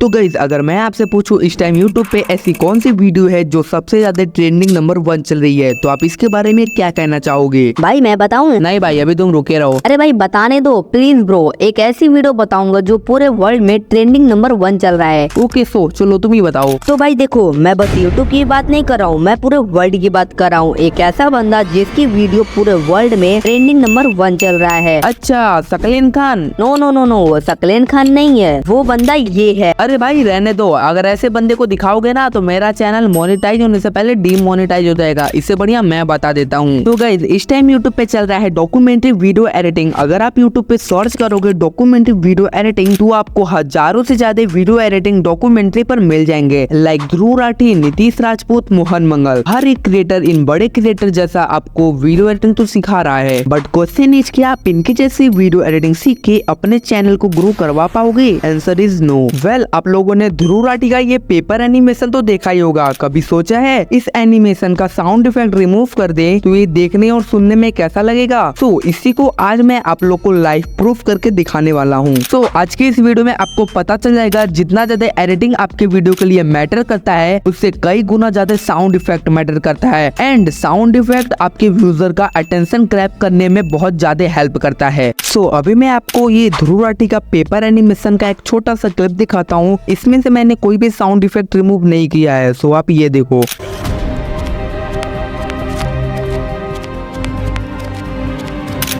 तो गाइस अगर मैं आपसे पूछूं इस टाइम यूट्यूब पे ऐसी कौन सी वीडियो है जो सबसे ज्यादा ट्रेंडिंग नंबर 1 चल रही है, तो आप इसके बारे में क्या कहना चाहोगे? भाई मैं बताऊं? नहीं भाई, अभी तुम रुके रहो। अरे भाई बताने दो प्लीज ब्रो। एक ऐसी वीडियो बताऊंगा जो पूरे वर्ल्ड में ट्रेंडिंग नंबर 1 चल रहा है। ओके सो चलो तुम ही बताओ। तो भाई देखो, मैं बस यूट्यूब की बात नहीं कर रहा हूँ, मैं पूरे वर्ल्ड की बात कर रहा हूँ। एक ऐसा बंदा जिसकी वीडियो पूरे वर्ल्ड में ट्रेंडिंग नंबर 1 चल रहा है। अच्छा, Saqlain Khan? No no no no, Saqlain Khan नहीं है, वो बंदा ये है। अरे भाई रहने दो, अगर ऐसे बंदे को दिखाओगे ना तो मेरा चैनल मोनेटाइज होने से पहले डीमोनेटाइज हो जाएगा। इससे बढ़िया मैं बता देता हूँ। तो गाइस इस टाइम यूट्यूब पे चल रहा है डॉक्यूमेंट्री वीडियो एडिटिंग। अगर आप यूट्यूब पे सर्च करोगे डॉक्यूमेंट्री वीडियो एडिटिंग तो आपको हजारों से ज्यादा वीडियो एडिटिंग डॉक्यूमेंट्री पर मिल जाएंगे। लाइक ध्रुव राठी, नीतीश राजपूत, मोहन मंगल, हर एक क्रिएटर इन बड़े क्रिएटर जैसा आपको वीडियो एडिटिंग तो सिखा रहा है। बट क्वेश्चन इज कि आप इनकी जैसी वीडियो एडिटिंग सीख के अपने चैनल को ग्रो करवा पाओगे? Answer is no. वेल, आप लोगों ने ध्रुव राठी का ये पेपर एनिमेशन तो देखा ही होगा। कभी सोचा है इस एनिमेशन का साउंड इफेक्ट रिमूव कर दे तो ये देखने और सुनने में कैसा लगेगा? तो इसी को आज मैं आप लोग को लाइव प्रूफ करके दिखाने वाला हूँ। तो आज के इस वीडियो में आपको पता चल जाएगा जितना ज्यादा एडिटिंग आपके वीडियो के लिए मैटर करता है उससे कई गुना ज्यादा साउंड इफेक्ट मैटर करता है। एंड साउंड इफेक्ट आपके व्यूजर का अटेंशन ग्रैब करने में बहुत ज्यादा हेल्प करता है। सो अभी मैं आपको ये ध्रुव राठी का पेपर एनिमेशन का एक छोटा सा क्लिप दिखाता हूँ। इसमें से मैंने कोई भी साउंड इफेक्ट रिमूव नहीं किया है। सो आप ये देखो।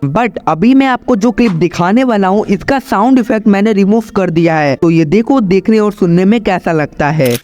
बट अभी मैं आपको जो क्लिप दिखाने वाला हूँ इसका साउंड इफेक्ट मैंने रिमूव कर दिया है। तो ये देखो देखने और सुनने में कैसा लगता है।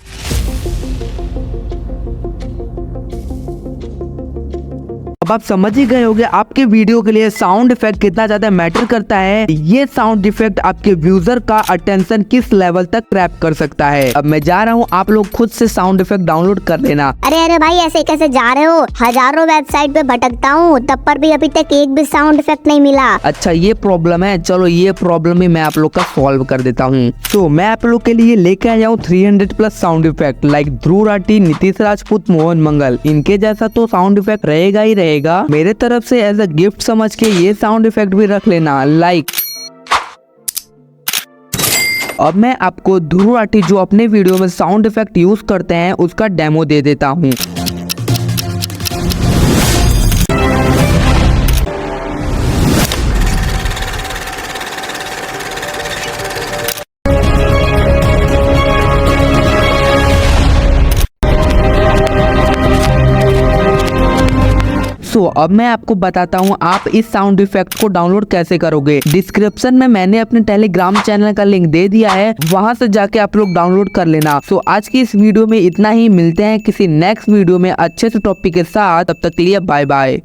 अब आप समझ ही गए होंगे आपके वीडियो के लिए साउंड इफेक्ट कितना ज्यादा मैटर करता है। ये साउंड इफेक्ट आपके व्यूजर का अटेंशन किस लेवल तक ग्रैब कर सकता है। अब मैं जा रहा हूँ, आप लोग खुद से साउंड इफेक्ट डाउनलोड कर लेना। अरे भाई ऐसे कैसे जा रहे हो? हजारों वेबसाइट पे भटकता हूँ तब पर भी अभी तक एक भी साउंड इफेक्ट नहीं मिला। अच्छा ये प्रॉब्लम है, चलो ये प्रॉब्लम ही मैं आप लोग का सॉल्व कर देता हूँ। तो मैं आप लोग के लिए लेके आया हूँ 300+ sound effect like Dhruv Rathee, Nitish Rajput, Mohan मंगल। इनके जैसा तो साउंड इफेक्ट रहेगा ही रहेगा। मेरे तरफ से एज अ गिफ्ट समझ के ये साउंड इफेक्ट भी रख लेना लाइक। अब मैं आपको ध्रुव राठी जो अपने वीडियो में साउंड इफेक्ट यूज करते हैं उसका डेमो दे देता हूँ। तो अब मैं आपको बताता हूँ आप इस साउंड इफेक्ट को डाउनलोड कैसे करोगे। डिस्क्रिप्शन में मैंने अपने टेलीग्राम चैनल का लिंक दे दिया है, वहां से जाके आप लोग डाउनलोड कर लेना। तो आज की इस वीडियो में इतना ही, मिलते हैं किसी नेक्स्ट वीडियो में अच्छे से टॉपिक के साथ। तब तक के लिए बाय बाय।